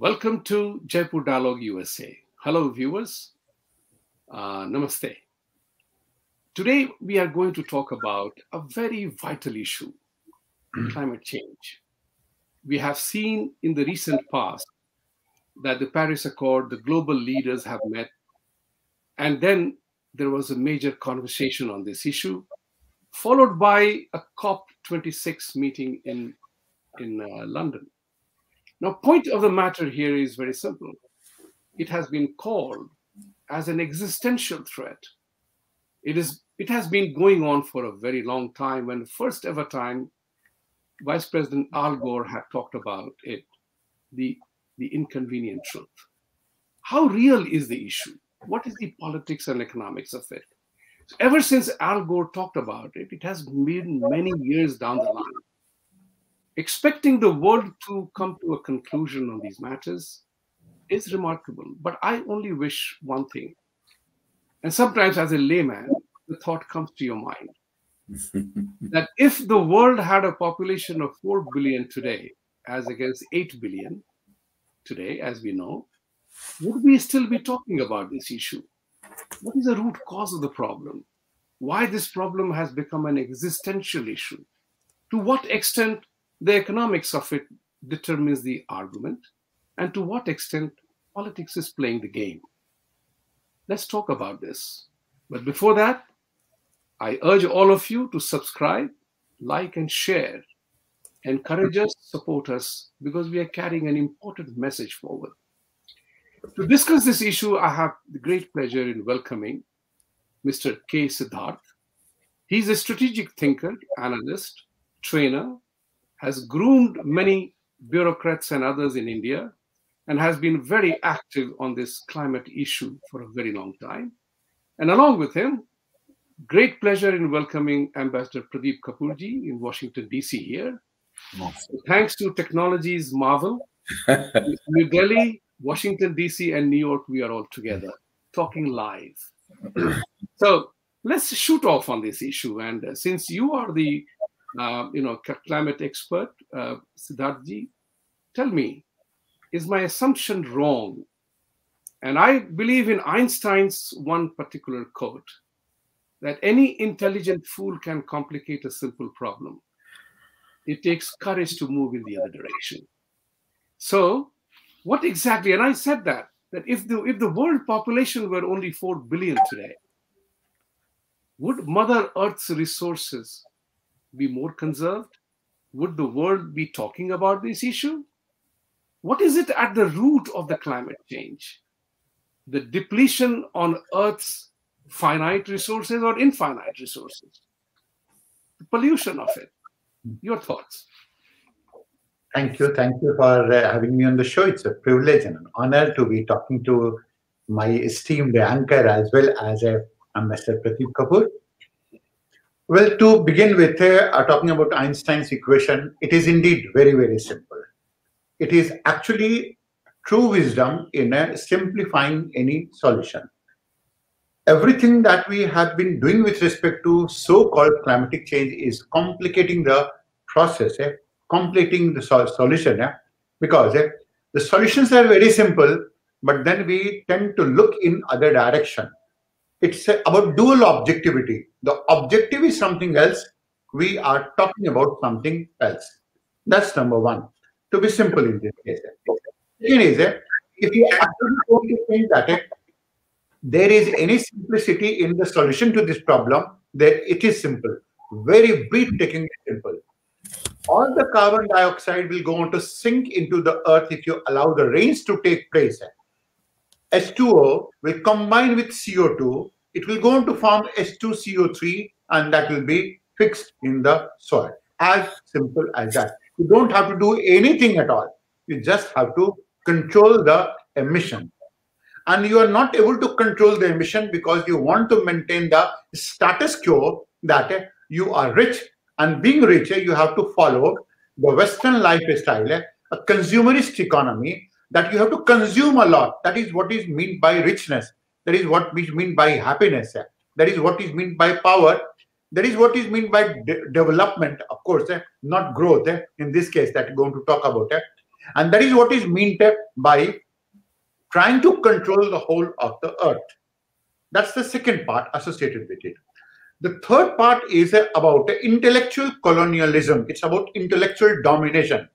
Welcome to Jaipur Dialogue USA. Hello, viewers. Namaste. Today, we are going to talk about a very vital issue, climate change. We have seen in the recent past that the Paris Accord, the global leaders have met, and then there was a major conversation on this issue, followed by a COP26 meeting in London. Now, point of the matter here is very simple. It has been called as an existential threat. It has been going on for a very long time. When the first ever time Vice President Al Gore had talked about it, the inconvenient truth. How real is the issue? What is the politics and economics of it? So ever since Al Gore talked about it, it has been many years down the line. Expecting the world to come to a conclusion on these matters is remarkable, but I only wish one thing. And sometimes as a layman, the thought comes to your mind that if the world had a population of 4 billion today, as against 8 billion today, as we know, would we still be talking about this issue? What is the root cause of the problem? Why this problem has become an existential issue? To what extent the economics of it determines the argument, and to what extent politics is playing the game. Let's talk about this. But before that, I urge all of you to subscribe, like, and share. Encourage us, support us, because we are carrying an important message forward. To discuss this issue, I have the great pleasure in welcoming Mr. K. Siddhartha. He's a strategic thinker, analyst, trainer, has groomed many bureaucrats and others in India, and has been very active on this climate issue for a very long time. And along with him, great pleasure in welcoming Ambassador Pradeep Kapurji in Washington, D.C. here. So thanks to technology's marvel, New Delhi, Washington, D.C., and New York, we are all together, talking live. So let's shoot off on this issue. And since you are the climate expert, Siddharthji, tell me, is my assumption wrong? And I believe in Einstein's one particular quote, that any intelligent fool can complicate a simple problem. It takes courage to move in the other direction. So what exactly, and I said that if the world population were only 4 billion today, would Mother Earth's resources be more conserved? Would the world be talking about this issue? What is it at the root of the climate change? The depletion on Earth's finite resources or infinite resources? The pollution of it. Your thoughts? Thank you. Thank you for having me on the show. It's a privilege and an honor to be talking to my esteemed anchor as well as Ambassador Pradeep Kapur. Well, to begin with, talking about Einstein's equation, it is indeed very, very simple. It is actually true wisdom in simplifying any solution. Everything that we have been doing with respect to so-called climatic change is complicating the process, complicating the solution, because the solutions are very simple, but then we tend to look in other direction. It's about dual objectivity. The objective is something else. We are talking about something else. That's number one, to be simple in this case. Second is, if you actually want to think that there is any simplicity in the solution to this problem, then it is simple, very breathtakingly simple. All the carbon dioxide will go on to sink into the earth if you allow the rains to take place. H2O will combine with CO2, it will go on to form H2CO3, and that will be fixed in the soil. As simple as that. You don't have to do anything at all. You just have to control the emission. And you are not able to control the emission because you want to maintain the status quo that you are rich, and being rich, you have to follow the Western lifestyle, a consumerist economy, that you have to consume a lot. That is what is meant by richness. That is what we mean by happiness. That is what is meant by power. That is what is meant by development, of course, not growth. In this case, that we're going to talk about. And that is what is meant by trying to control the whole of the earth. That's the second part associated with it. The third part is about intellectual colonialism. It's about intellectual domination.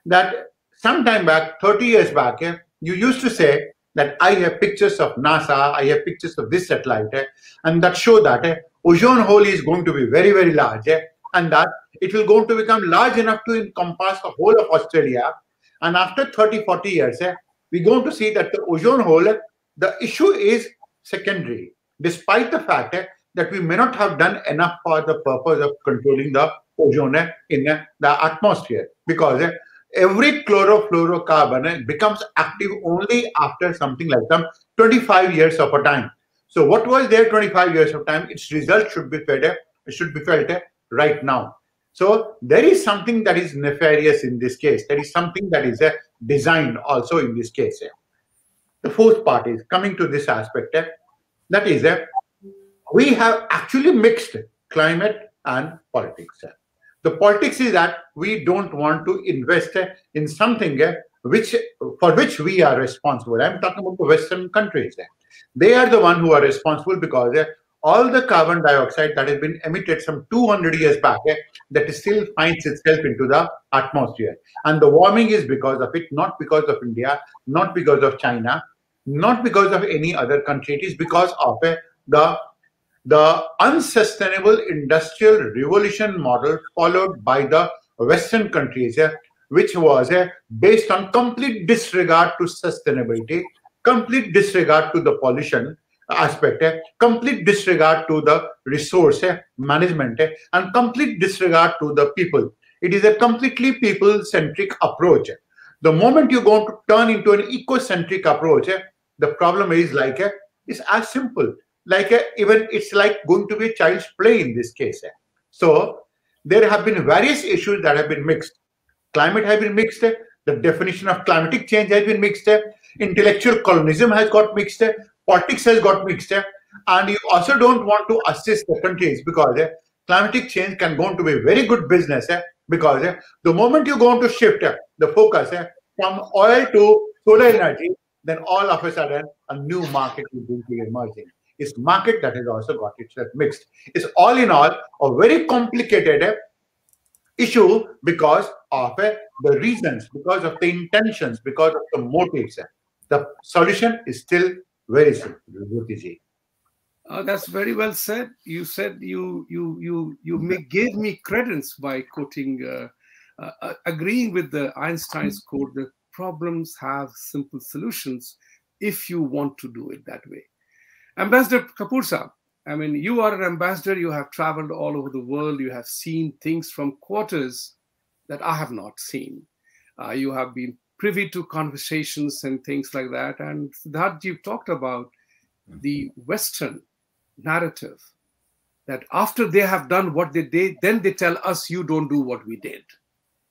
That sometime back, 30 years back, you used to say that I have pictures of NASA, I have pictures of this satellite, and that show that ozone hole is going to be very, very large, and that it will going to become large enough to encompass the whole of Australia. And after 30, 40 years, we're going to see that the ozone hole, the issue is secondary, despite the fact that we may not have done enough for the purpose of controlling the ozone in the atmosphere, because every chlorofluorocarbon becomes active only after something like some 25 years of a time. So what was there 25 years of time? Its result should be felt right now. So there is something that is nefarious in this case. There is something that is designed also in this case. The fourth part is coming to this aspect. That is, we have actually mixed climate and politics. The politics is that we don't want to invest in something for which we are responsible. I'm talking about the Western countries. They are the one who are responsible, because all the carbon dioxide that has been emitted some 200 years back, that still finds itself into the atmosphere. And the warming is because of it, not because of India, not because of China, not because of any other country. It is because of the unsustainable industrial revolution model followed by the Western countries, which was based on complete disregard to sustainability, complete disregard to the pollution aspect, complete disregard to the resource management, and complete disregard to the people. It is a completely people-centric approach. The moment you go to turn into an eco-centric approach, the problem is it's as simple. Even it's like going to be a child's play in this case. So there have been various issues that have been mixed. Climate has been mixed. The definition of climatic change has been mixed. Intellectual colonialism has got mixed. Politics has got mixed. And you also don't want to assist the countries, because climatic change can go into be very good business, because the moment you go to shift the focus from oil to solar energy, then all of a sudden a new market is going to be emerging. It's market that has also got itself mixed. It's all in all a very complicated issue because of the reasons, because of the intentions, because of the motives. The solution is still very simple, Vibhuti Ji. That's very well said. You said you gave me credence by quoting, agreeing with the Einstein's quote that problems have simple solutions if you want to do it that way. Ambassador Kapur Sahab, I mean, you are an ambassador. You have traveled all over the world. You have seen things from quarters that I have not seen. You have been privy to conversations and things like that. And that you talked about the Western narrative, that after they have done what they did, then they tell us you don't do what we did.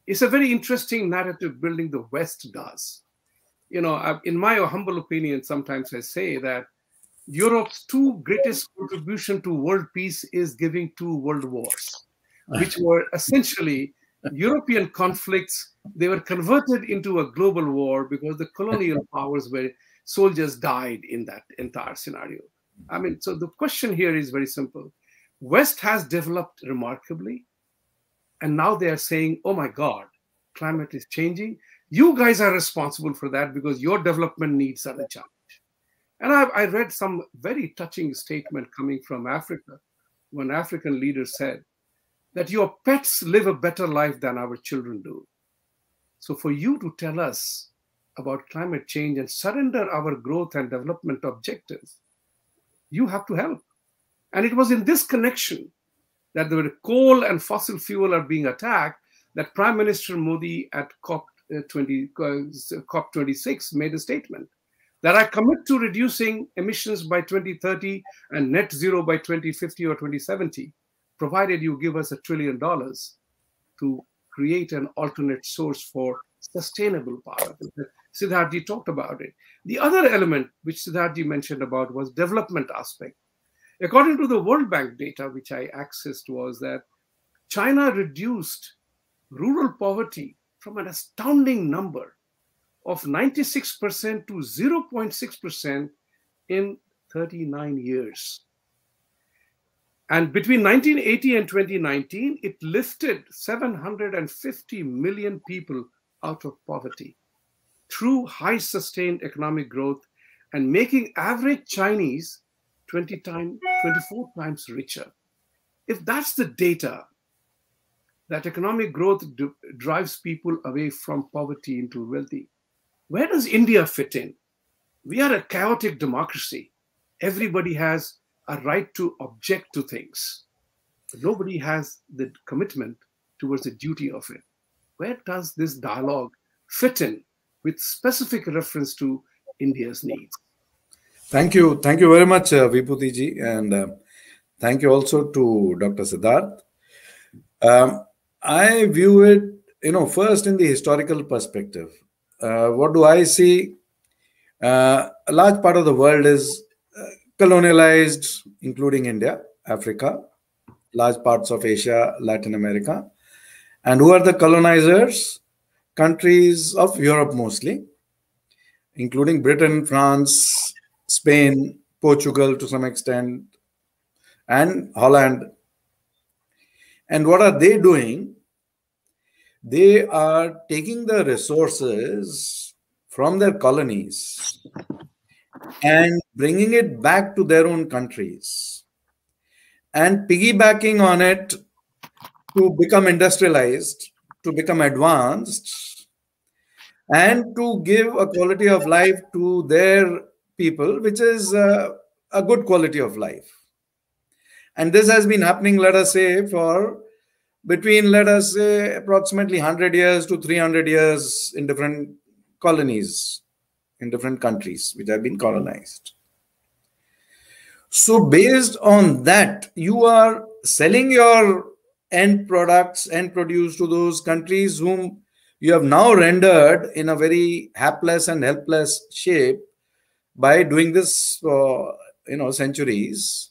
It's a very interesting narrative building the West does. You know, in my humble opinion, sometimes I say that Europe's two greatest contribution to world peace is giving 2 world wars, which were essentially European conflicts. They were converted into a global war because the colonial powers where soldiers died in that entire scenario. I mean, so the question here is very simple. West has developed remarkably, and now they are saying, oh my God, climate is changing. You guys are responsible for that because your development needs are the challenge. And I read some very touching statement coming from Africa. One African leader said that your pets live a better life than our children do. So for you to tell us about climate change and surrender our growth and development objectives, you have to help. And it was in this connection that the coal and fossil fuel are being attacked that Prime Minister Modi at COP26 made a statement that I commit to reducing emissions by 2030 and net zero by 2050 or 2070, provided you give us $1 trillion to create an alternate source for sustainable power. Siddhartha talked about it. The other element which Siddhartha mentioned about was development aspect. According to the World Bank data, which I accessed, was that China reduced rural poverty from an astounding number of 96% to 0.6% in 39 years. And between 1980 and 2019, it lifted 750 million people out of poverty through high sustained economic growth and making average Chinese 24 times richer. If that's the data, that economic growth drives people away from poverty into wealthy, where does India fit in? We are a chaotic democracy. Everybody has a right to object to things, but nobody has the commitment towards the duty of it. Where does this dialogue fit in with specific reference to India's needs? Thank you very much, Vibhuti Ji, and thank you also to Dr. Siddharth. I view it, first in the historical perspective. What do I see? A large part of the world is colonialized, including India, Africa, large parts of Asia, Latin America. And who are the colonizers? Countries of Europe mostly, including Britain, France, Spain, Portugal to some extent, and Holland. And what are they doing? They are taking the resources from their colonies and bringing it back to their own countries and piggybacking on it to become industrialized, to become advanced, and to give a quality of life to their people, which is a good quality of life. And this has been happening, let us say, for between, let us say, approximately 100 years to 300 years in different colonies, in different countries which have been colonized. So based on that, you are selling your end products, end produce to those countries whom you have now rendered in a very hapless and helpless shape by doing this for centuries.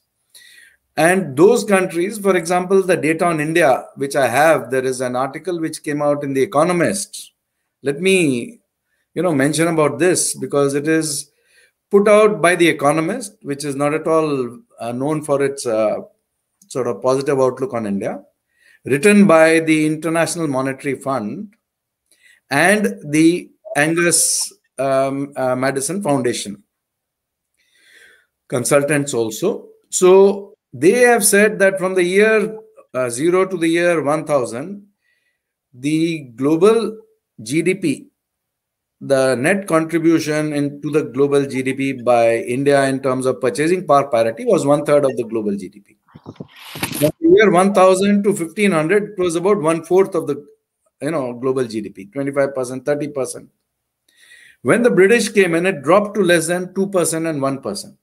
And those countries, for example, the data on India, which I have, there is an article which came out in The Economist. Let me, mention about this because it is put out by The Economist, which is not at all known for its sort of positive outlook on India, written by the International Monetary Fund and the Angus Madison Foundation. Consultants also. So they have said that from the year 0 to the year 1000, the global GDP, the net contribution into the global GDP by India in terms of purchasing power parity was 1/3 of the global GDP. From the year 1000 to 1500, it was about 1/4 of the global GDP, 25%, 30%. When the British came in, it dropped to less than 2% and 1%.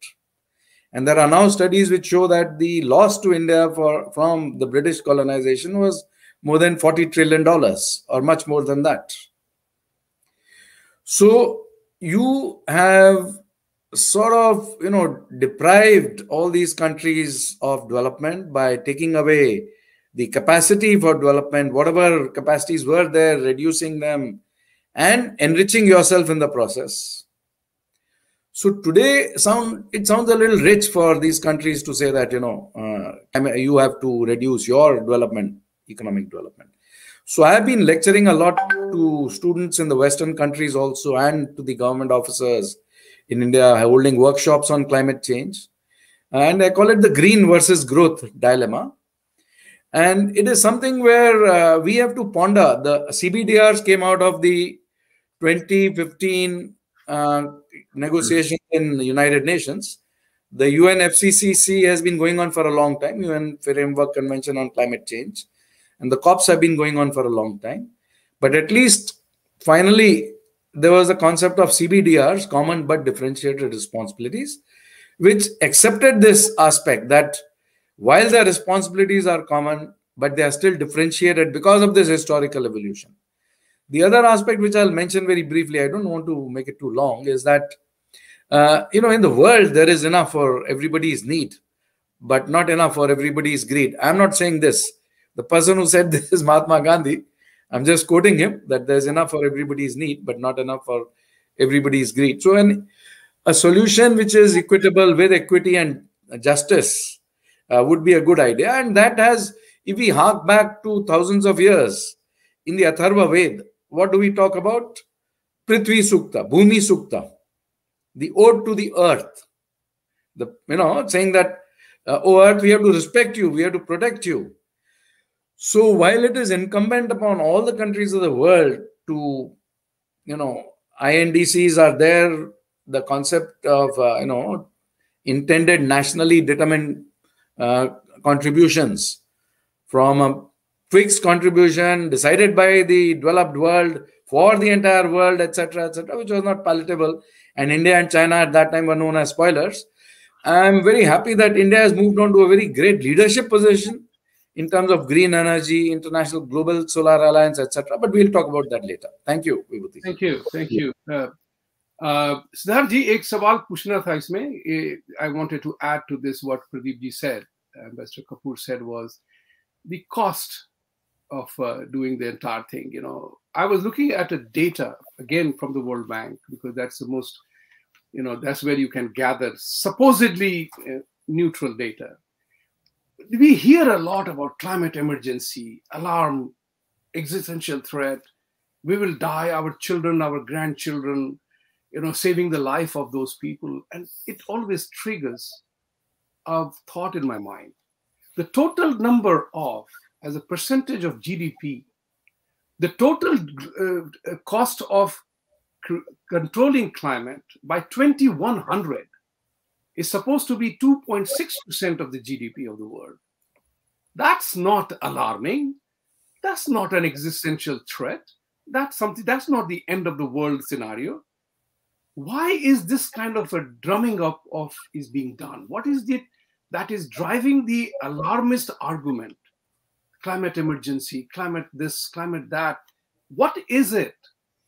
And there are now studies which show that the loss to India from the British colonization was more than $40 trillion or much more than that. So you have sort of, deprived all these countries of development by taking away the capacity for development, whatever capacities were there, reducing them and enriching yourself in the process. So today, it sounds a little rich for these countries to say that, you have to reduce your development, economic development. So I have been lecturing a lot to students in the Western countries also and to the government officers in India, holding workshops on climate change. And I call it the green versus growth dilemma. And it is something where we have to ponder. The CBDRs came out of the 2015 negotiation in the United Nations. The UNFCCC has been going on for a long time, UN Framework Convention on Climate Change. And the COPs have been going on for a long time. But at least, finally, there was a concept of CBDRs, common but differentiated responsibilities, which accepted this aspect that while their responsibilities are common, but they are still differentiated because of this historical evolution. The other aspect, which I'll mention very briefly, I don't want to make it too long, is that, in the world, there is enough for everybody's need, but not enough for everybody's greed. I'm not saying this. The person who said this is Mahatma Gandhi. I'm just quoting him, that there's enough for everybody's need, but not enough for everybody's greed. So a solution which is equitable with equity and justice would be a good idea. And that has, if we hark back to thousands of years, in the Atharva Ved, what do we talk about? Prithvi Sukta, Bhumi Sukta, the ode to the earth. Saying that, oh earth, we have to respect you, we have to protect you. So while it is incumbent upon all the countries of the world to, INDCs are there, the concept of, intended nationally determined contributions from a fixed contribution decided by the developed world for the entire world, etc., which was not palatable. And India and China at that time were known as spoilers. I'm very happy that India has moved on to a very great leadership position in terms of green energy, international global solar alliance, etc. But we'll talk about that later. Thank you, Vibhuti. Thank you. Siddharth ji, एक सवाल पूछना था इसमें. I wanted to add to this what Pradeep ji said, Ambassador Kapur said, was the cost of doing the entire thing. I was looking at the data again from the World Bank, because that's the most, that's where you can gather supposedly neutral data. We hear a lot about climate emergency, alarm, existential threat. We will die, our children, our grandchildren, saving the life of those people. And it always triggers a thought in my mind. The total number of, as a percentage of GDP, the total cost of controlling climate by 2100 is supposed to be 2.6% of the GDP of the world. That's not alarming. That's not an existential threat. That's not the end of the world scenario. Why is this kind of a drumming up is being done? What is it that is driving the alarmist argument? Climate emergency, climate this, climate that. What is it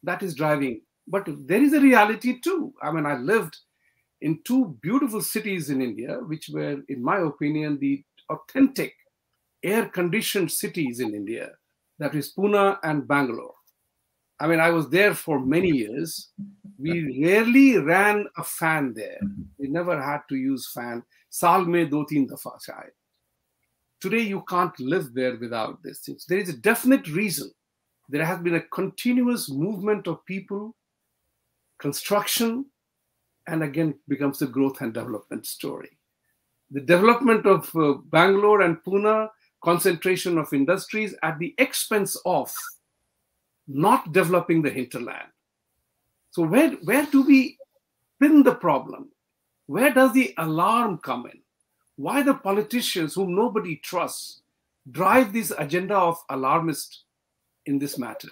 that is driving? But there is a reality too. I mean, I lived in two beautiful cities in India, which were, in my opinion, the authentic air-conditioned cities in India. That is Pune and Bangalore. I mean, I was there for many years. We rarely ran a fan there. We never had to use fan. Saal mein 2-3 dafa shayad. Today, you can't live there without these things. There is a definite reason. There has been a continuous movement of people, construction, and again becomes the growth and development story. The development of Bangalore and Pune, concentration of industries at the expense of not developing the hinterland. So where do we pin the problem? Where does the alarm come in? Why the politicians whom nobody trusts drive this agenda of alarmist in this matter?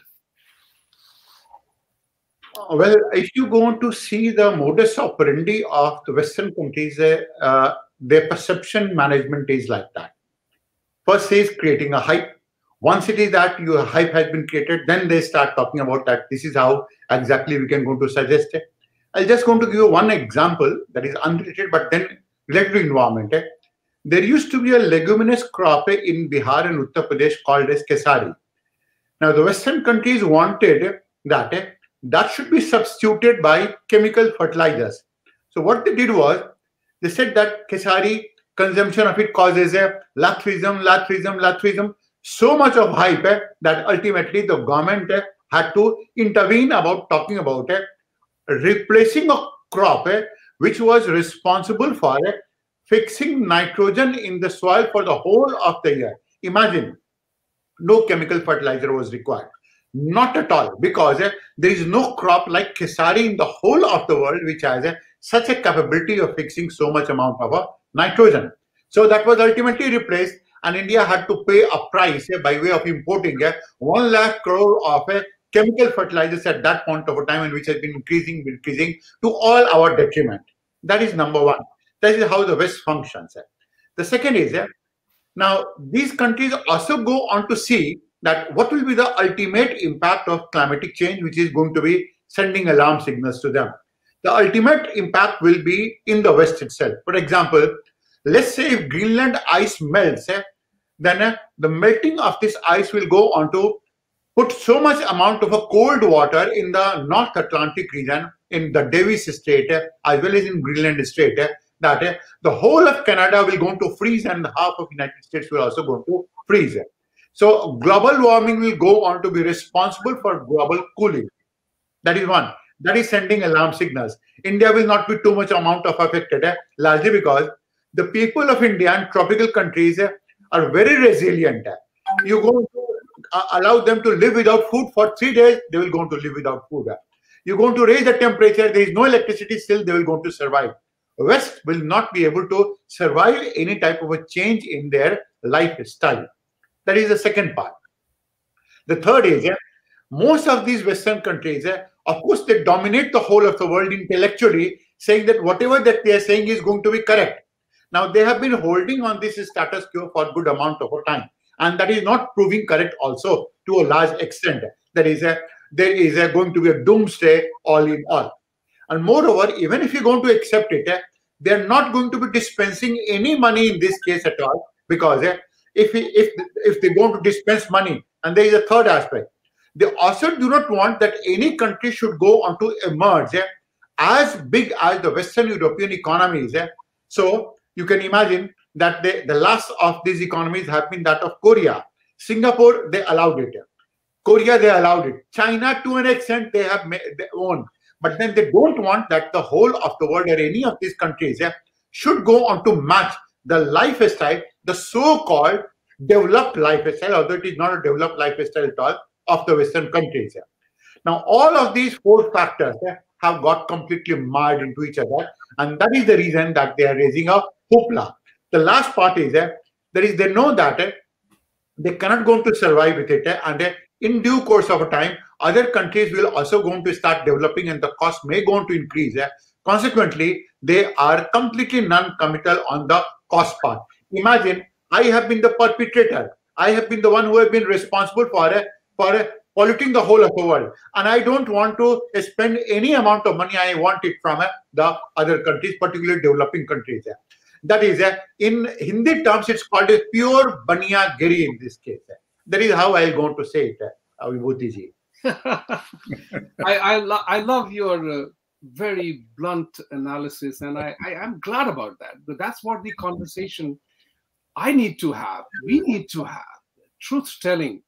Well, if you go on to see the modus operandi of the Western countries, their perception management is like that. First is creating a hype. Once it is that your hype has been created, then they start talking about that. This is how exactly we can go to suggest it. I'm just going to give you one example that is unrelated, but then related to environment. There used to be a leguminous crop in Bihar and Uttar Pradesh called as kesari. Now, the Western countries wanted that should be substituted by chemical fertilizers. So what they did was, they said that kesari, consumption of it causes a lathism, so much of hype that ultimately the government had to intervene about talking about replacing a crop which was responsible for fixing nitrogen in the soil for the whole of the year. Imagine, no chemical fertilizer was required. Not at all, because there is no crop like kesari in the whole of the world which has such a capability of fixing so much amount of nitrogen. So that was ultimately replaced, and India had to pay a price by way of importing 1 lakh crore of chemical fertilizers at that point of time, and which has been increasing to all our detriment. That is number one. That is how the West functions. The second is, now these countries also go on to see that what will be the ultimate impact of climatic change, which is going to be sending alarm signals to them. The ultimate impact will be in the West itself. For example, let's say if Greenland ice melts, then the melting of this ice will go on to put so much amount of a cold water in the North Atlantic region, in the Davis Strait, as well as in Greenland Strait, that the whole of Canada will going to freeze and half of United States will also going to freeze. So global warming will go on to be responsible for global cooling. That is one. That is sending alarm signals. India will not be too much amount of affected, largely because the people of India and tropical countries are very resilient. You go to allow them to live without food for 3 days, they will go to live without food. You're going to raise the temperature, there is no electricity, still they will going to survive. West will not be able to survive any type of a change in their lifestyle. That is the second part. The third is, most of these Western countries, of course, they dominate the whole of the world intellectually, saying that whatever that they are saying is going to be correct. Now, they have been holding on this status quo for a good amount of time, and that is not proving correct also to a large extent. There is going to be a doomsday all in all. And moreover, even if you're going to accept it, they're not going to be dispensing any money in this case at all, because if they're going to dispense money, and there is a third aspect, they also do not want that any country should go on to emerge as big as the Western European economies. So you can imagine that the last of these economies have been that of Korea. Singapore, they allowed it. Korea, they allowed it. China, to an extent, they have made their own. But then they don't want that the whole of the world or any of these countries should go on to match the lifestyle, the so-called developed lifestyle, although it is not a developed lifestyle at all, of the Western countries. Now, all of these four factors have got completely marred into each other, and that is the reason that they are raising a hoopla. The last part is they know that they cannot go to survive with it, and in due course of time, other countries will also going to start developing, and the cost may go on to increase. Consequently, they are completely non-committal on the cost part. Imagine, I have been the perpetrator. I have been the one who have been responsible for polluting the whole of the world, and I don't want to spend any amount of money. I want it from the other countries, particularly developing countries. That is, in Hindi terms, it's called a pure baniyagiri in this case. That is how I'm going to say it, Vibhuti Ji. I love your very blunt analysis, and I'm glad about that. But that's what the conversation I need to have. We need to have. Truth telling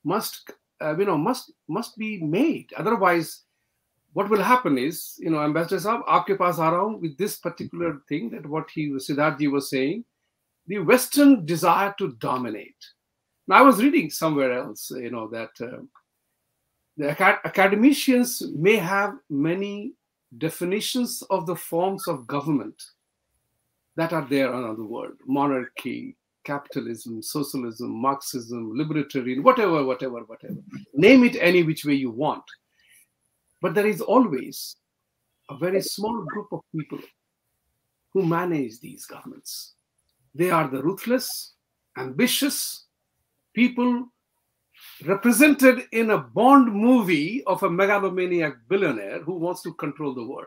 must be made. Otherwise, what will happen is, Ambassador Saab, aapke paas aa raha hoon with this particular thing, that what Siddharth ji was saying, the Western desire to dominate. Now, I was reading somewhere else, that the academicians may have many definitions of the forms of government that are there around the world: monarchy, capitalism, socialism, Marxism, libertarian, whatever. Name it any which way you want. But there is always a very small group of people who manage these governments. They are the ruthless, ambitious people represented in a Bond movie of a megalomaniac billionaire who wants to control the world.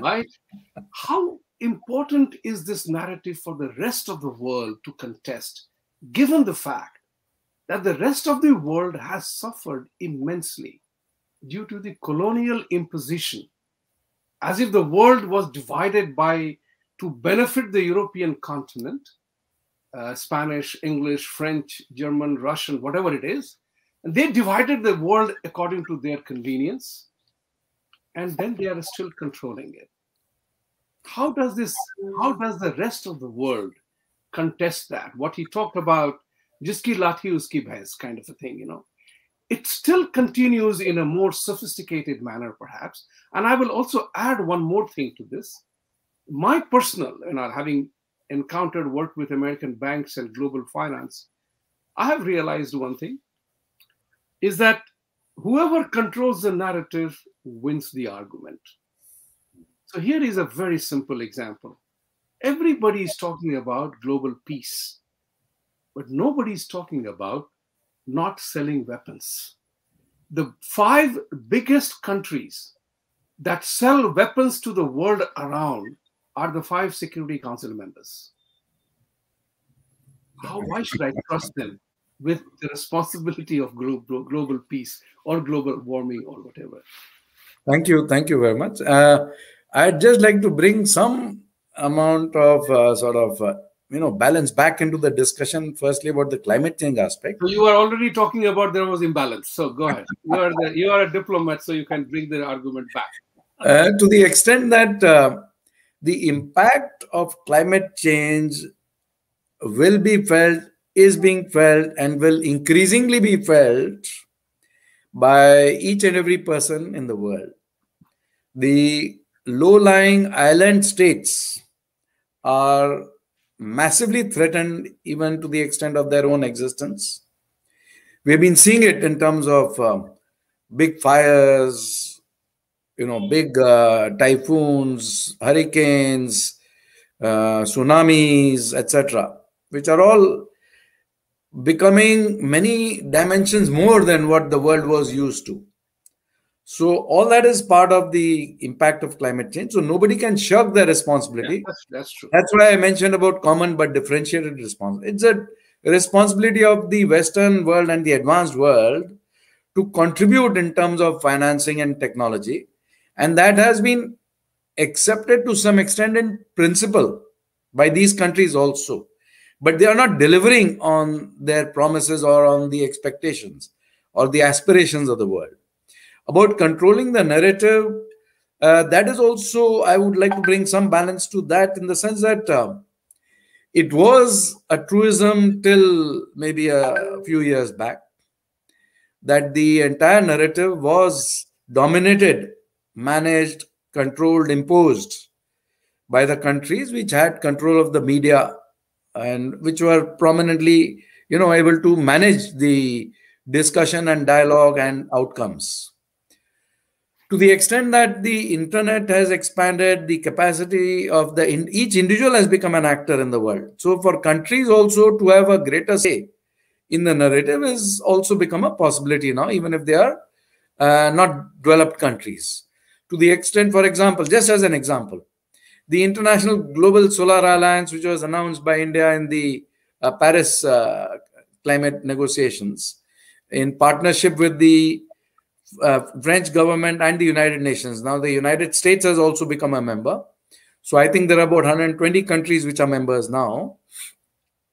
Right? How important is this narrative for the rest of the world to contest, given the fact that the rest of the world has suffered immensely due to the colonial imposition, as if the world was divided to benefit the European continent, Spanish, English, French, German, Russian, whatever it is, and they divided the world according to their convenience, and then they are still controlling it. How does the rest of the world contest that? What he talked about, jiski lathi uski bhais kind of a thing, It still continues in a more sophisticated manner, perhaps. And I will also add one more thing to this. My personal, having encountered work with American banks and global finance, I have realized one thing, is that whoever controls the narrative wins the argument. So here is a very simple example. Everybody is talking about global peace, but nobody is talking about not selling weapons. The 5 biggest countries that sell weapons to the world around are the 5 Security Council members. Why should I trust them with the responsibility of global peace or global warming or whatever? Thank you. Thank you very much. I'd just like to bring some amount of balance back into the discussion. Firstly, about the climate change aspect. So you are already talking about there was imbalance. So go ahead. You are a diplomat, so you can bring the argument back. To the extent that the impact of climate change will be felt, is being felt, and will increasingly be felt by each and every person in the world. The low-lying island states are massively threatened, even to the extent of their own existence. We've been seeing it in terms of big fires, big typhoons, hurricanes, tsunamis, etc., which are all becoming many dimensions more than what the world was used to. So all that is part of the impact of climate change. So nobody can shirk their responsibility. Yeah, that's true. That's why I mentioned about common but differentiated responsibility. It's a responsibility of the Western world and the advanced world to contribute in terms of financing and technology. And that has been accepted to some extent in principle by these countries also. But they are not delivering on their promises or on the expectations or the aspirations of the world. About controlling the narrative, that is also, I would like to bring some balance to that, in the sense that it was a truism till maybe a few years back that the entire narrative was dominated, managed, controlled, imposed by the countries which had control of the media and which were prominently, able to manage the discussion and dialogue and outcomes. To the extent that the internet has expanded the capacity of each individual has become an actor in the world. So for countries also to have a greater say in the narrative is also become a possibility now, even if they are not developed countries. To the extent, for example, just as an example, the International Global Solar Alliance, which was announced by India in the Paris climate negotiations, in partnership with the French government and the United Nations. Now the United States has also become a member. So I think there are about 120 countries which are members now.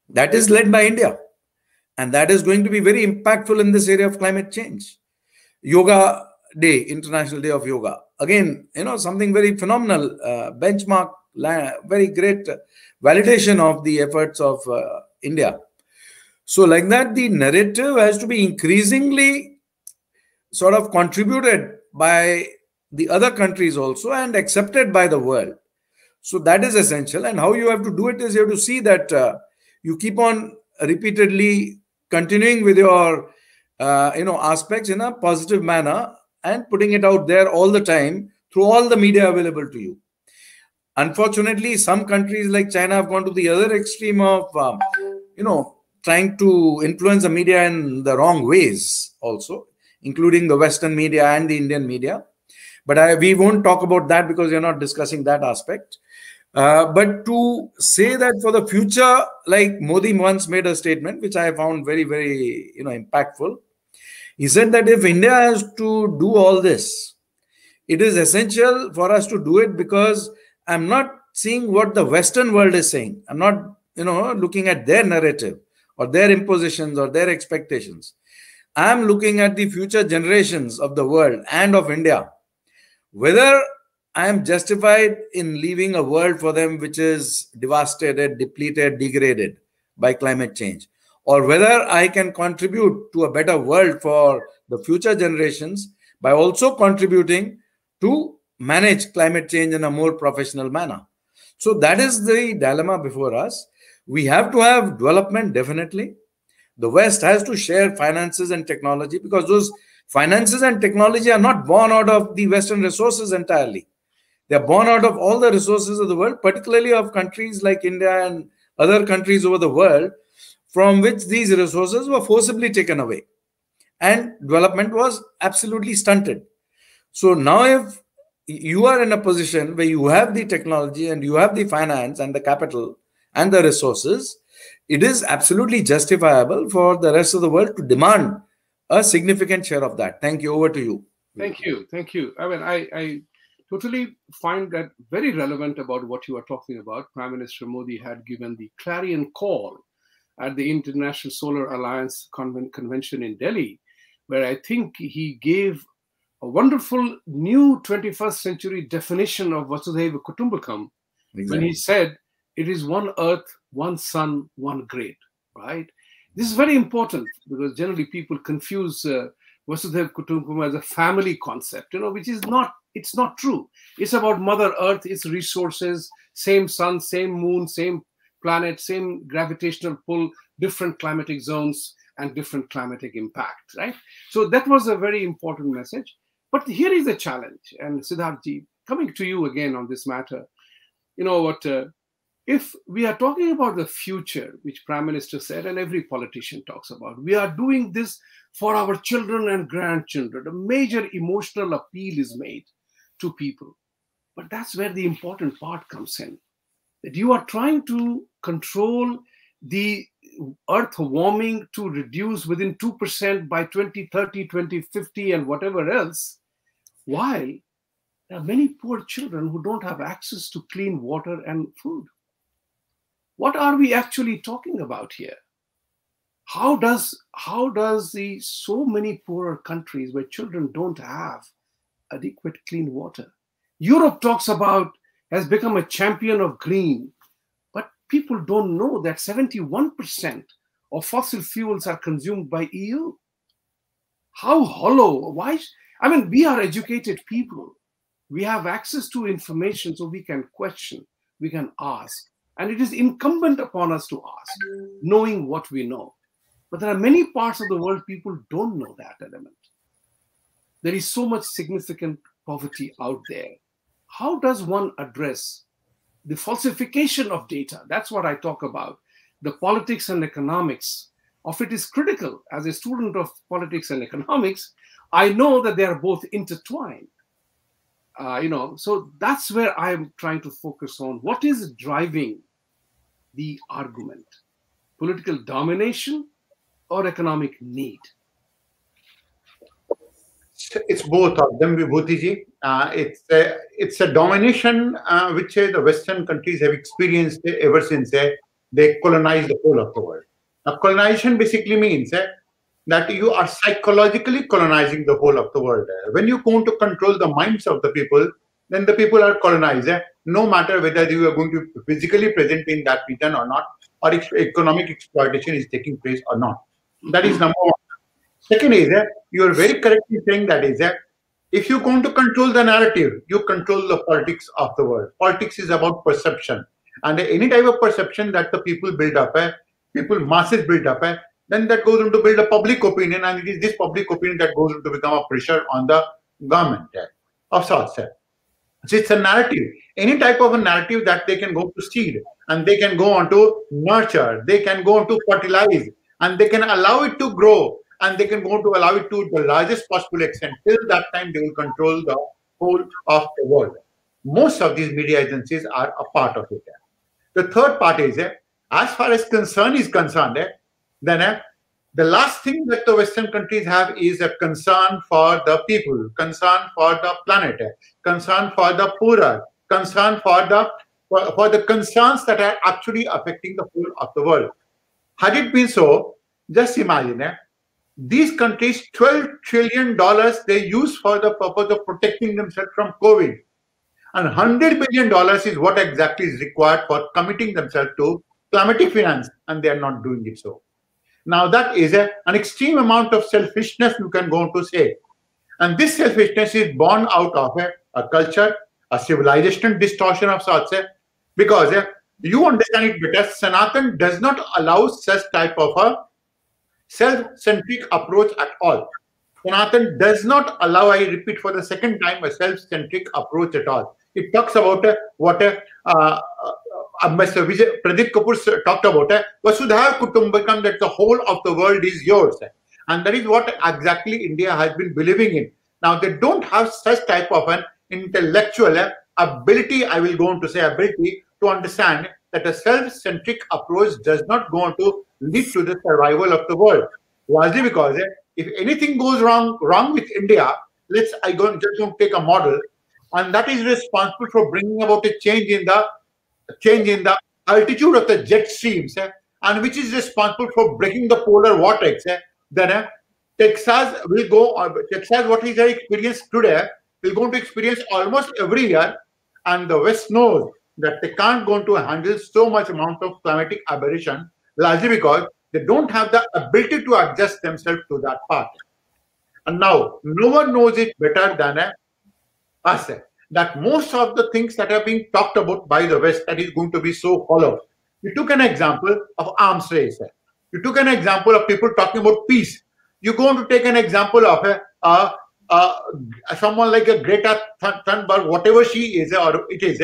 That is led by India. And that is going to be very impactful in this area of climate change. Yoga Day, International Day of Yoga. Again, something very phenomenal, benchmark, very great validation of the efforts of India. So like that, the narrative has to be increasingly sort of contributed by the other countries also and accepted by the world. So that is essential. And how you have to do it is you have to see that you keep on repeatedly continuing with your aspects in a positive manner and putting it out there all the time through all the media available to you. Unfortunately, some countries like China have gone to the other extreme of trying to influence the media in the wrong ways also, including the Western media and the Indian media. But we won't talk about that because we're not discussing that aspect. But to say that for the future, like Modi once made a statement, which I found very, very impactful. He said that if India has to do all this, it is essential for us to do it because I'm not seeing what the Western world is saying. I'm not looking at their narrative or their impositions or their expectations. I'm looking at the future generations of the world and of India. Whether I am justified in leaving a world for them which is devastated, depleted, degraded by climate change, or whether I can contribute to a better world for the future generations by also contributing to manage climate change in a more professional manner. So that is the dilemma before us. We have to have development, definitely. The West has to share finances and technology because those finances and technology are not born out of the Western resources entirely. They are born out of all the resources of the world, particularly of countries like India and other countries over the world, from which these resources were forcibly taken away. And development was absolutely stunted. So now if you are in a position where you have the technology and you have the finance and the capital and the resources, it is absolutely justifiable for the rest of the world to demand a significant share of that. Thank you. Over to you, Thank you. Thank you. I mean, I totally find that very relevant about what you are talking about. Prime Minister Modi had given the clarion call at the International Solar Alliance Convention in Delhi, where I think he gave a wonderful new 21st century definition of Vasudhaiva Kutumbakam when he said, it is one earth, one sun, one grade, right? This is very important because generally people confuse Vasudhaiva Kutumbakam as a family concept, which is not, it's not true. It's about Mother Earth, its resources, same sun, same moon, same planet, same gravitational pull, different climatic zones and different climatic impact, right? So that was a very important message. But here is a challenge. And Siddharthji, coming to you again on this matter, if we are talking about the future, which Prime Minister said, and every politician talks about, we are doing this for our children and grandchildren. A major emotional appeal is made to people. But that's where the important part comes in. That you are trying to control the earth warming to reduce within 2% by 2030, 2050, and whatever else, while there are many poor children who don't have access to clean water and food. What are we actually talking about here? How does the so many poorer countries where children don't have adequate clean water? Europe has become a champion of green, but people don't know that 71% of fossil fuels are consumed by EU. How hollow? Why? I mean, we are educated people. We have access to information so we can question, we can ask. And it is incumbent upon us to ask, knowing what we know. But there are many parts of the world people don't know that element. There is so much significant poverty out there. How does one address the falsification of data? That's what I talk about. The politics and economics of it is critical. As a student of politics and economics, I know that they are both intertwined. So that's where I'm trying to focus on. What is driving the argument? Political domination or economic need? It's both of them, Vibhuti Ji. It's a domination which the Western countries have experienced ever since they colonized the whole of the world. Now, colonization basically means that you are psychologically colonizing the whole of the world. When you go to control the minds of the people, then the people are colonized, no matter whether you are going to physically present in that region or not, or if economic exploitation is taking place or not. That is number one. Second is you are very correctly saying that is if you going to control the narrative, you control the politics of the world. Politics is about perception, and any type of perception that the people build up, masses build up, then that goes into build a public opinion, and it is this public opinion that goes into become a pressure on the government of sorts. So it's a narrative, any type of a narrative that they can go to seed, and they can go on to nurture, they can go on to fertilize, and they can allow it to grow, and they can go to allow it to the largest possible extent. Till that time, they will control the whole of the world. Most of these media agencies are a part of it. The third part is, as far as concern is concerned, then the last thing that the Western countries have is a concern for the people, concern for the planet, concern for the poorer, concern for the concerns that are actually affecting the whole of the world. Had it been so, just imagine, these countries, $12 trillion they use for the purpose of protecting themselves from COVID. And $100 billion is what exactly is required for committing themselves to climatic finance, and they are not doing it so. Now that is an extreme amount of selfishness, you can go on to say. And this selfishness is born out of a culture, a civilization distortion of sorts, because you understand it better, Sanatan does not allow such type of a self-centric approach at all. Sanatan does not allow, I repeat for the second time, a self-centric approach at all. It talks about what Ambassador Pradeep Kapur talked about, Vasudha Kutumbakam, that the whole of the world is yours. And that is what exactly India has been believing in. Now, they don't have such type of an intellectual ability, I will go on to say ability, to understand that a self-centric approach does not go on to lead to the survival of the world. Largely because if anything goes wrong with India, I go just going to take a model, and that is responsible for bringing about a change in the altitude of the jet streams, and which is responsible for breaking the polar vortex. Then Texas, what is experienced today, will going to experience almost every year, and the West knows that they can't going to handle so much amount of climatic aberration, largely because they don't have the ability to adjust themselves to that part. And now, no one knows it better than us, that most of the things that are being talked about by the West, that is going to be so hollow. You took an example of arms race. You took an example of people talking about peace. You're going to take an example of someone like a Greta Thunberg, whatever she is or it is,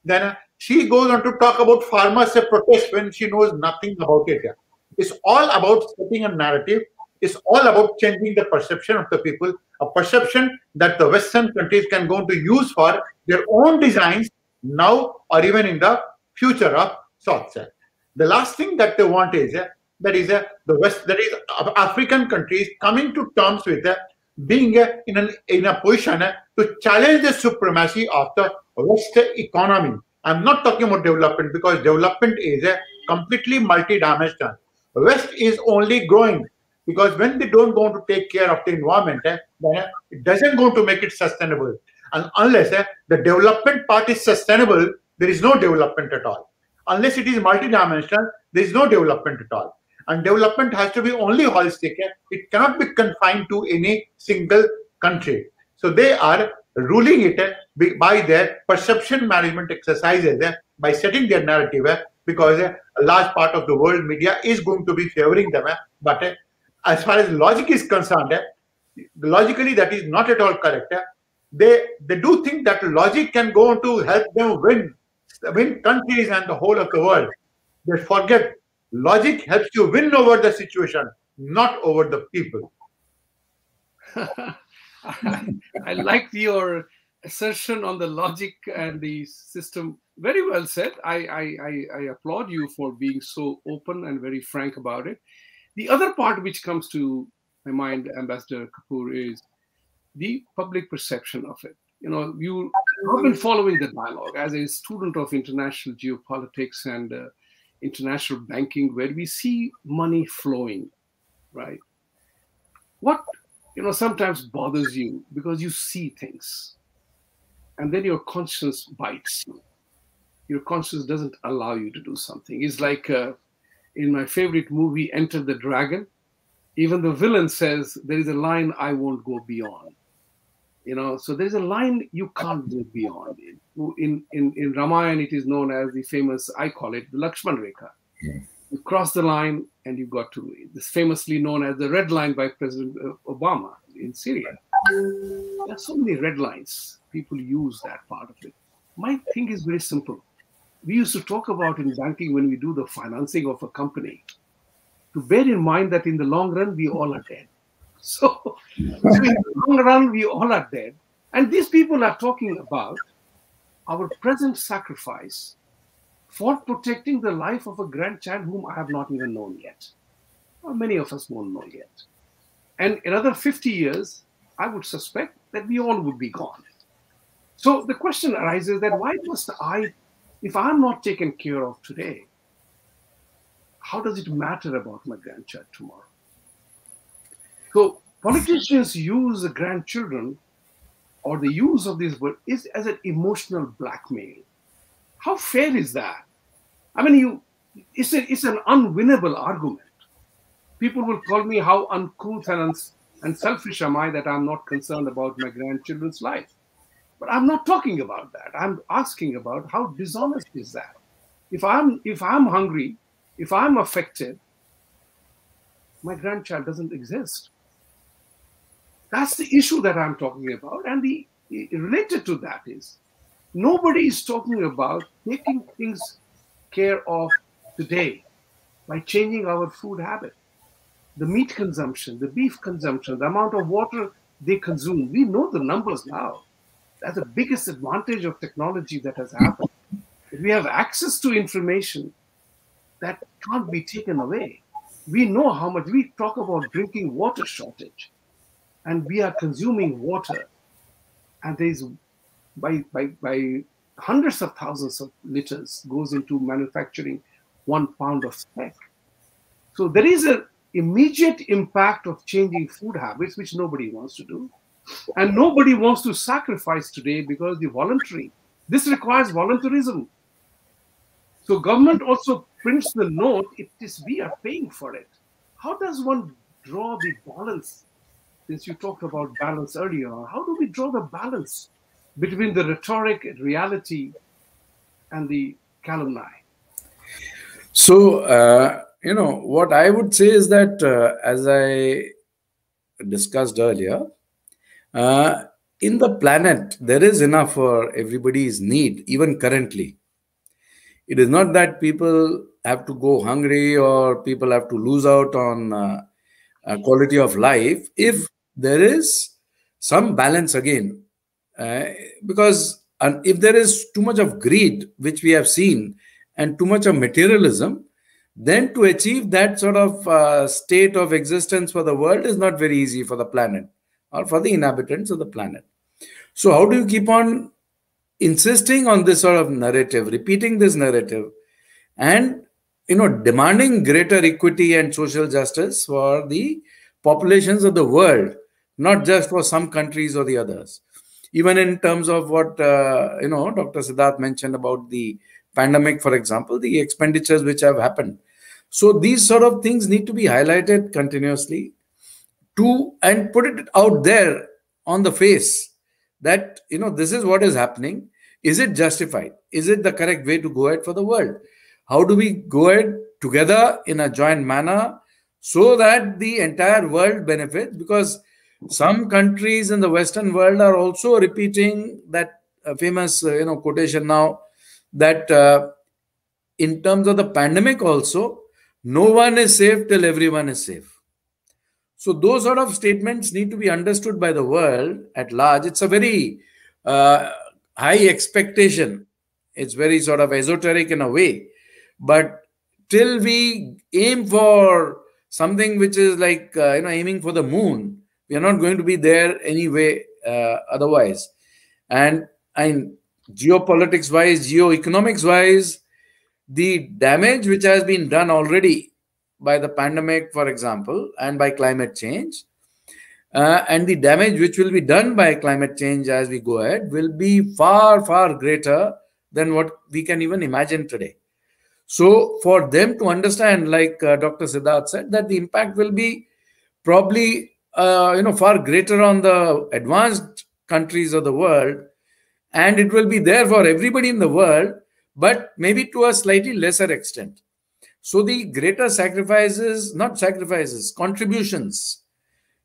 then she goes on to talk about farmers' protest when she knows nothing about it. It's all about setting a narrative. It's all about changing the perception of the people, a perception that the Western countries can go to use for their own designs now or even in the future of sorts. The last thing that they want is the West, that is African countries coming to terms with being in a position to challenge the supremacy of the West economy. I'm not talking about development, because development is completely multidimensional. West is only growing because when they don't go to take care of the environment, then it doesn't go to make it sustainable. And unless the development part is sustainable, there is no development at all. Unless it is multidimensional, there is no development at all. And development has to be only holistic. It cannot be confined to any single country. So they are ruling it by their perception management exercises, by setting their narrative, because a large part of the world media is going to be favoring them. But as far as logic is concerned, logically that is not at all correct. They do think that logic can go on to help them win countries and the whole of the world. They forget logic helps you win over the situation, not over the people. I liked your assertion on the logic and the system. Very well said. I applaud you for being so open and very frank about it. The other part which comes to my mind, Ambassador Kapur, is the public perception of it. You know, you have been following the dialogue as a student of international geopolitics and international banking, where we see money flowing, right? What, sometimes bothers you because you see things and then your conscience bites you. Your conscience doesn't allow you to do something. It's like in my favorite movie, Enter the Dragon, even the villain says, there is a line I won't go beyond. So there's a line you can't go beyond. In Ramayana, it is known as the famous, I call it the Lakshman Rekha. Yeah. You cross the line and you got to this famously known as the red line by President Obama in Syria. There are so many red lines. People use that part of it. My thing is very simple. We used to talk about in banking when we do the financing of a company, to bear in mind that in the long run, we all are dead. So in the long run, we all are dead. And these people are talking about our present sacrifice for protecting the life of a grandchild whom I have not even known yet, or many of us won't know yet. And another 50 years, I would suspect that we all would be gone. So the question arises that why must I, if I'm not taken care of today, how does it matter about my grandchild tomorrow? So politicians use the grandchildren, or the use of this word, is as an emotional blackmail. How fair is that? I mean, it's an unwinnable argument. People will call me how uncouth and selfish am I that I'm not concerned about my grandchildren's life. But I'm not talking about that. I'm asking about how dishonest is that? If I'm hungry, if I'm affected, my grandchild doesn't exist. That's the issue that I'm talking about. And related to that is, nobody is talking about taking things care of today by changing our food habit. The meat consumption, the beef consumption, the amount of water they consume. We know the numbers now. That's the biggest advantage of technology that has happened. We have access to information that can't be taken away. We know how much we talk about drinking water shortage. and we are consuming water, and there is by hundreds of thousands of liters goes into manufacturing 1 pound of speck. So there is an immediate impact of changing food habits, which nobody wants to do. And nobody wants to sacrifice today because the voluntary. This requires voluntarism. So government also prints the note, it is we are paying for it. How does one draw the balance? Since you talked about balance earlier, how do we draw the balance between the rhetoric, reality, and the calumny? So, what I would say is that, as I discussed earlier, in the planet, there is enough for everybody's need, even currently. It is not that people have to go hungry or people have to lose out on quality of life if there is some balance again. Because if there is too much of greed, which we have seen, and too much of materialism, then to achieve that sort of state of existence for the world is not very easy for the planet or for the inhabitants of the planet. So how do you keep on insisting on this sort of narrative, repeating this narrative, and demanding greater equity and social justice for the populations of the world, not just for some countries or the others? Even in terms of what Dr. Siddharth mentioned about the pandemic, for example, the expenditures which have happened. So these sort of things need to be highlighted continuously and put it out there on the face that this is what is happening. Is it justified? Is it the correct way to go ahead for the world? How do we go ahead together in a joint manner so that the entire world benefits? Because some countries in the Western world are also repeating that famous quotation now that in terms of the pandemic also, no one is safe till everyone is safe. So those sort of statements need to be understood by the world at large. It's a very high expectation. It's very sort of esoteric in a way. But till we aim for something which is like, aiming for the moon, we are not going to be there anyway otherwise. And geopolitics-wise, geoeconomics-wise, the damage which has been done already by the pandemic, for example, and by climate change, and the damage which will be done by climate change as we go ahead will be far, far greater than what we can even imagine today. So for them to understand, like Dr. Siddharth said, that the impact will be probably far greater on the advanced countries of the world, and it will be there for everybody in the world, but maybe to a slightly lesser extent. So the greater contributions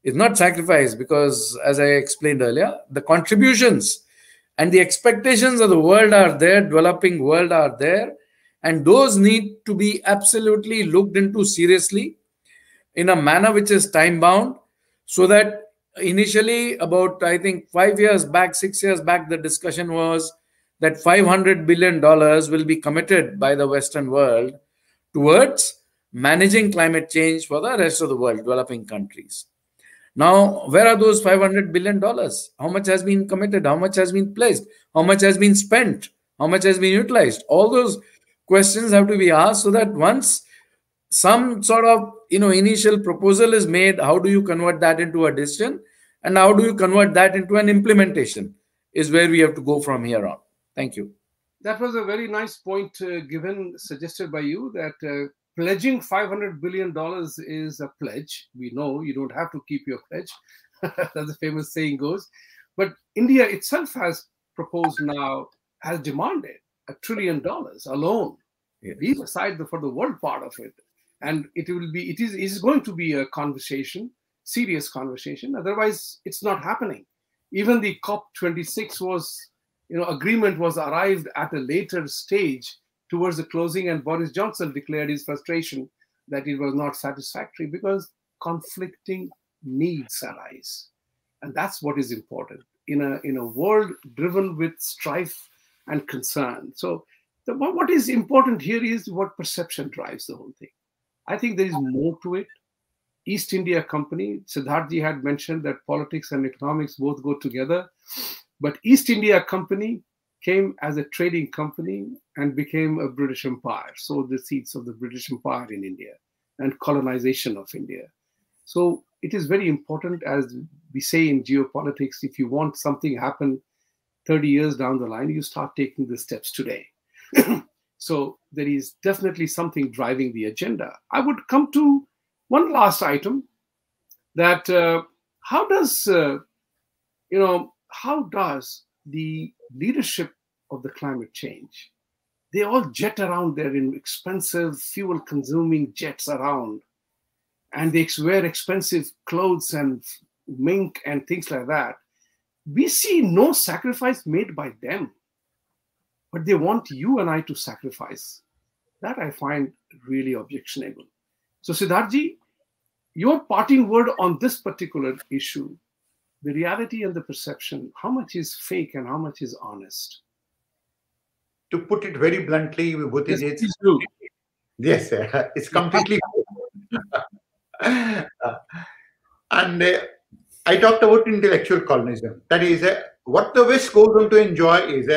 is not sacrifice, because as I explained earlier, the contributions and the expectations of the world are there, developing world are there, and those need to be absolutely looked into seriously in a manner which is time bound, so that initially about, I think 6 years back, the discussion was that $500 billion will be committed by the Western world towards managing climate change for the rest of the world, developing countries. Now, where are those $500 billion? How much has been committed? How much has been placed? How much has been spent? How much has been utilized? All those questions have to be asked, so that once some sort of initial proposal is made, how do you convert that into a decision, and how do you convert that into an implementation, is where we have to go from here on. Thank you. That was a very nice point suggested by you, that pledging $500 billion is a pledge. We know you don't have to keep your pledge, as the famous saying goes. But India itself has proposed now, has demanded $1 trillion alone. Yes. Leave aside for the world part of it. And it is going to be a conversation, serious conversation. Otherwise, it's not happening. Even the COP26 agreement was arrived at a later stage towards the closing, and Boris Johnson declared his frustration that it was not satisfactory because conflicting needs arise. And that's what is important in a world driven with strife and concern. So what is important here is what perception drives the whole thing. I think there is more to it. East India Company. Siddhartha had mentioned that politics and economics both go together. But East India Company came as a trading company and became a British Empire. So the seeds of the British Empire in India and colonization of India. So it is very important, as we say in geopolitics, if you want something happen 30 years down the line, you start taking the steps today. So there is definitely something driving the agenda. I would come to one last item, that how does the leadership of the climate change? They all jet around there in expensive fuel-consuming jets around, and they wear expensive clothes and mink and things like that. We see no sacrifice made by them, but they want you and I to sacrifice. That I find really objectionable. So Siddhartha, your parting word on this particular issue, the reality and the perception, how much is fake and how much is honest? To put it very bluntly, Vibhuti, Yes, do. Yes, it's completely. And I talked about intellectual colonialism. That is, what the West goes on to enjoy is,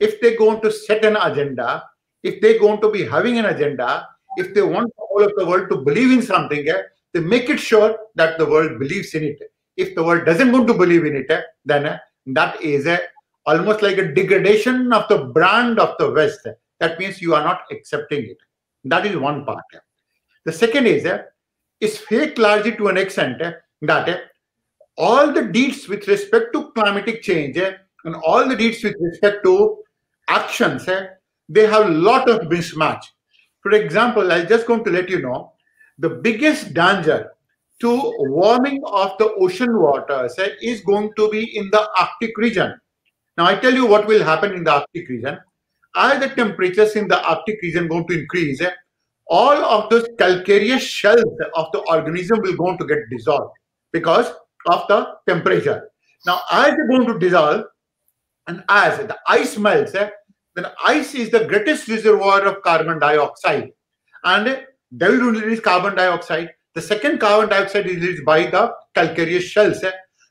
if they're going to set an agenda, if they're going to be having an agenda, if they want all of the world to believe in something, they make it sure that the world believes in it. If the world doesn't want to believe in it, then that is almost like a degradation of the brand of the West. That means you are not accepting it. That is one part. The second is fake largely to an extent that all the deeds with respect to climatic change and all the deeds with respect to actions, they have a lot of mismatch. For example, I'm just going to let you know, the biggest danger to warming of the ocean waters is going to be in the Arctic region. Now, I tell you what will happen in the Arctic region. As the temperatures in the Arctic region going to increase, all of those calcareous shells of the organism will going to get dissolved because of the temperature. Now, as they're going to dissolve, and as the ice melts, then ice is the greatest reservoir of carbon dioxide. And they will release carbon dioxide. The second carbon dioxide is released by the calcareous shells.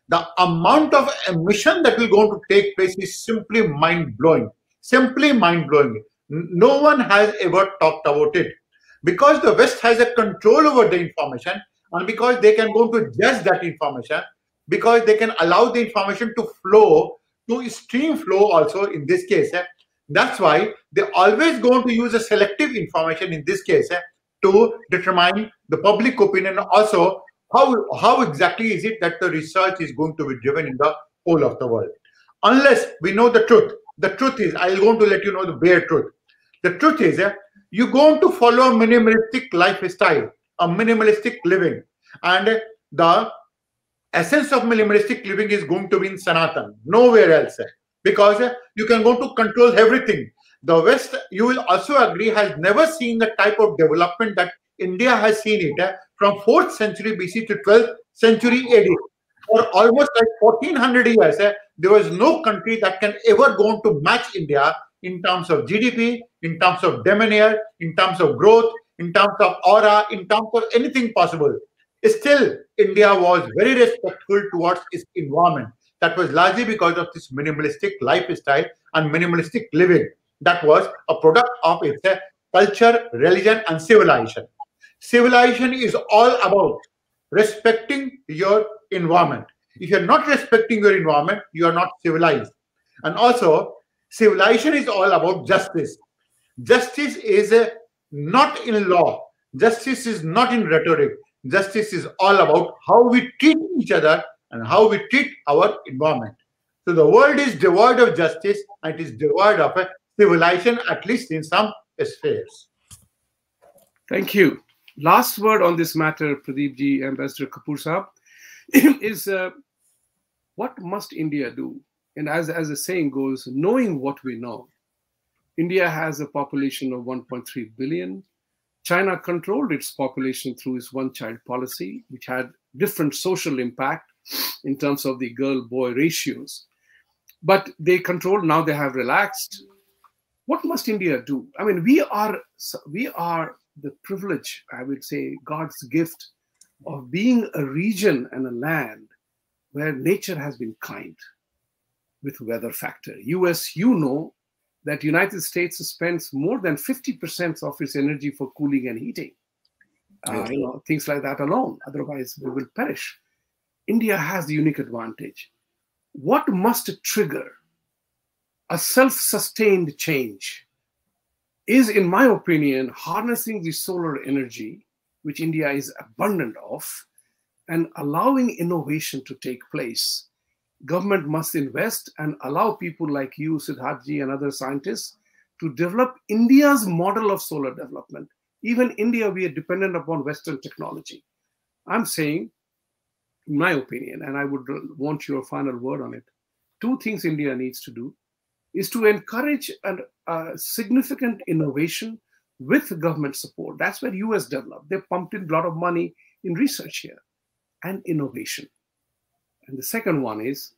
The amount of emission that will going to take place is simply mind-blowing. Simply mind-blowing. No one has ever talked about it. Because the West has a control over the information, and because they can go to judge that information, because they can allow the information to flow, to stream flow also in this case. That's why they always going to use a selective information in this case to determine the public opinion. Also, how exactly is it that the research is going to be driven in the whole of the world. Unless we know the truth. The truth is, I'm going to let you know the bare truth. The truth is, you're going to follow a minimalistic lifestyle, a minimalistic living. And the essence of minimalistic living is going to be in Sanatan, nowhere else. Because you can go to control everything. The West, you will also agree, has never seen the type of development that India has seen it from 4th century BC to 12th century AD. For almost like 1400 years, there was no country that can ever go on to match India in terms of GDP, in terms of demeanor, in terms of growth, in terms of aura, in terms of anything possible. Still, India was very respectful towards its environment. That was largely because of this minimalistic lifestyle and minimalistic living. That was a product of its culture, religion, and civilization. Civilization is all about respecting your environment. If you're not respecting your environment, you are not civilized. And also, civilization is all about justice. Justice is not in law. Justice is not in rhetoric. Justice is all about how we treat each other and how we treat our environment. So the world is devoid of justice and it is devoid of a civilization, at least in some spheres. Thank you. Last word on this matter, Pradeep ji, Ambassador Kapur Sahab, is what must India do? And as the saying goes, knowing what we know. India has a population of 1.3 billion. China controlled its population through its one-child policy, which had different social impact in terms of the girl-boy ratios. But they controlled, now they have relaxed. What must India do? I mean, we are the privilege, I would say, God's gift, of being a region and a land where nature has been kind with weather factor. US, you know that United States spends more than 50% of its energy for cooling and heating. Yes. Things like that alone. Otherwise, we will perish. India has the unique advantage. What must trigger a self-sustained change is, in my opinion, harnessing the solar energy, which India is abundant of, and allowing innovation to take place. Government must invest and allow people like you, Siddhartha, and other scientists to develop India's model of solar development. Even India, we are dependent upon Western technology. I'm saying, in my opinion, and I would want your final word on it, two things India needs to do is to encourage a significant innovation with government support. That's where US developed. They pumped in a lot of money in research here and innovation. And the second one is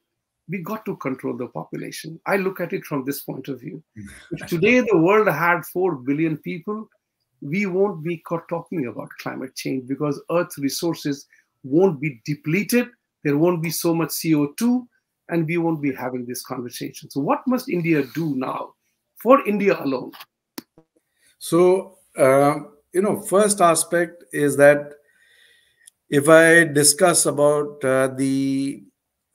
we got to control the population. I look at it from this point of view. If today the world had 4 billion people, we won't be talking about climate change because Earth's resources won't be depleted. There won't be so much CO2, and we won't be having this conversation. So what must India do now for India alone? So, first aspect is that if I discuss about the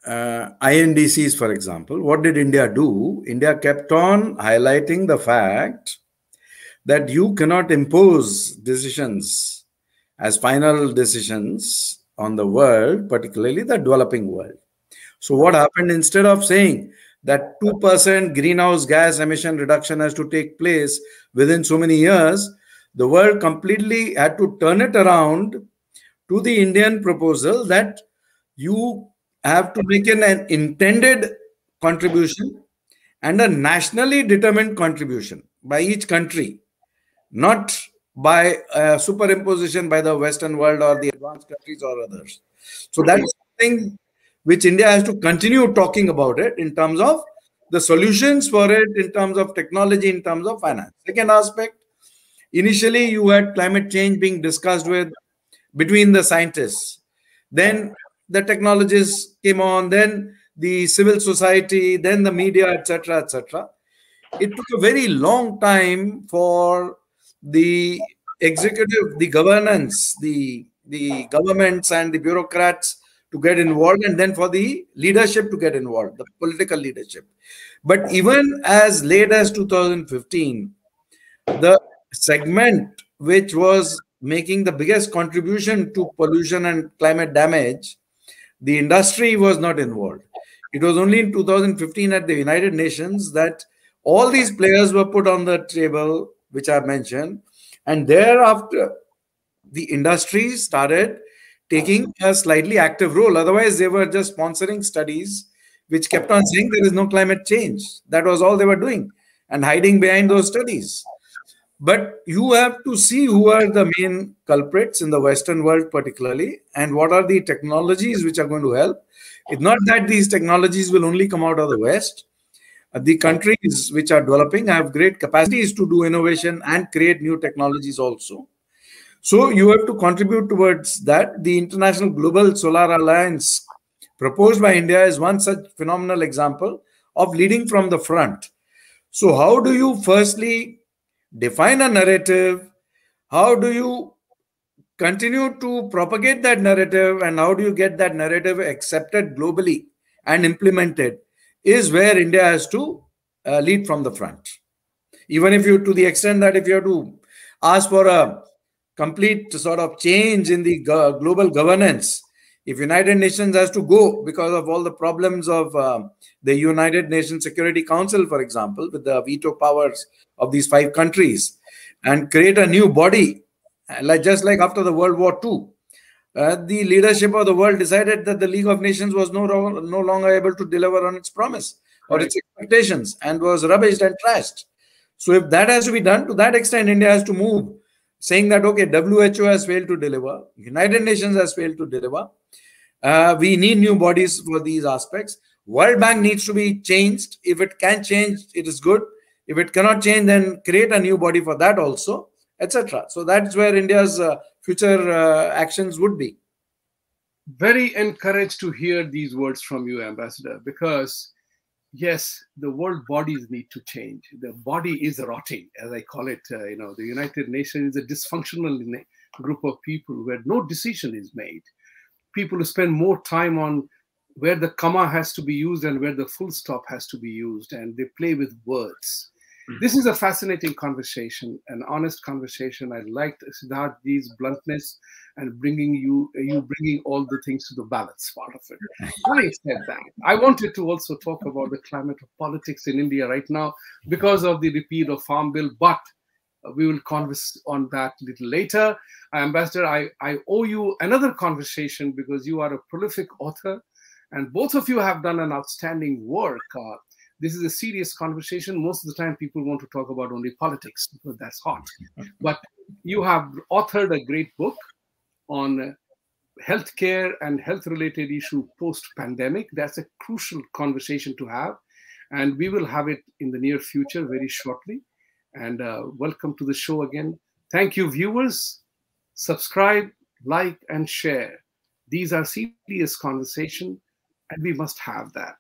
INDCs, for example, what did India do? India kept on highlighting the fact that you cannot impose decisions as final decisions on the world, particularly the developing world. So what happened, instead of saying that 2% greenhouse gas emission reduction has to take place within so many years, the world completely had to turn it around to the Indian proposal that you have to make an intended contribution and a nationally determined contribution by each country, not by superimposition by the Western world or the advanced countries or others. So that's something which India has to continue talking about it in terms of the solutions for it, in terms of technology, in terms of finance. Second aspect, initially you had climate change being discussed between the scientists. Then the technologists came on, then the civil society, then the media, etc., etc. It took a very long time for the executive, the governance, the governments and the bureaucrats to get involved, and then for the leadership to get involved, the political leadership. But even as late as 2015, the segment which was making the biggest contribution to pollution and climate damage, the industry was not involved. It was only in 2015 at the United Nations that all these players were put on the table, which I mentioned, and thereafter the industry started taking a slightly active role. Otherwise, they were just sponsoring studies which kept on saying there is no climate change. That was all they were doing and hiding behind those studies. But you have to see who are the main culprits in the Western world particularly, and what are the technologies which are going to help. It's not that these technologies will only come out of the West. The countries which are developing have great capacities to do innovation and create new technologies also. So you have to contribute towards that. The International Global Solar Alliance proposed by India is one such phenomenal example of leading from the front. So how do you firstly define a narrative? How do you continue to propagate that narrative, and how do you get that narrative accepted globally and implemented is where India has to lead from the front. Even if you, to the extent that if you have to ask for a complete sort of change in the global governance, if United Nations has to go because of all the problems of the United Nations Security Council, for example, with the veto powers of these 5 countries, and create a new body, just like after the World War II, the leadership of the world decided that the League of Nations was no longer able to deliver on its promise or its expectations and was rubbished and trashed. So if that has to be done, to that extent, India has to move, saying that, okay, WHO has failed to deliver, United Nations has failed to deliver. We need new bodies for these aspects. World Bank needs to be changed. If it can change, it is good. If it cannot change, then create a new body for that also, etc. So that's where India's future actions would be. Very encouraged to hear these words from you, Ambassador, because yes, the world bodies need to change. The body is rotting, as I call it. The United Nations is a dysfunctional group of people where no decision is made. People spend more time on where the comma has to be used and where the full stop has to be used, and they play with words. This is a fascinating conversation, an honest conversation. I liked Siddharth's bluntness and bringing all the things to the balance part of it. Having said that, I wanted to also talk about the climate of politics in India right now because of the repeal of Farm Bill, but we will converse on that a little later. Ambassador, I owe you another conversation because you are a prolific author and both of you have done an outstanding work. This is a serious conversation. Most of the time people want to talk about only politics because that's hot. But you have authored a great book on healthcare and health-related issue post-pandemic. That's a crucial conversation to have. And we will have it in the near future very shortly. And welcome to the show again. Thank you, viewers. Subscribe, like, and share. These are serious conversations, and we must have that.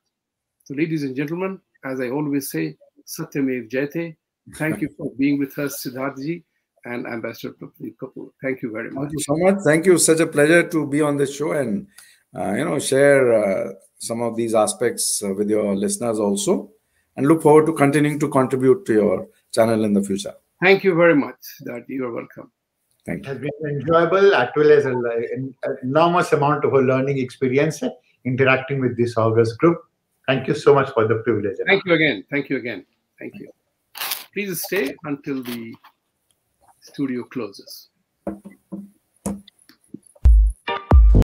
So, ladies and gentlemen, as I always say, Satyamev Jayate. Thank you for being with us, Siddharthji and Ambassador Pradeep Kapur. Thank you very much. Thank you so much. Thank you. Such a pleasure to be on this show and share some of these aspects with your listeners also, and look forward to continuing to contribute to your channel in the future. Thank you very much, Siddharth. You are welcome. Thank you. It has been enjoyable as well as an enormous amount of a learning experience interacting with this August group. Thank you so much for the privilege. Thank you again. Thank you again. Thank you. Please stay until the studio closes.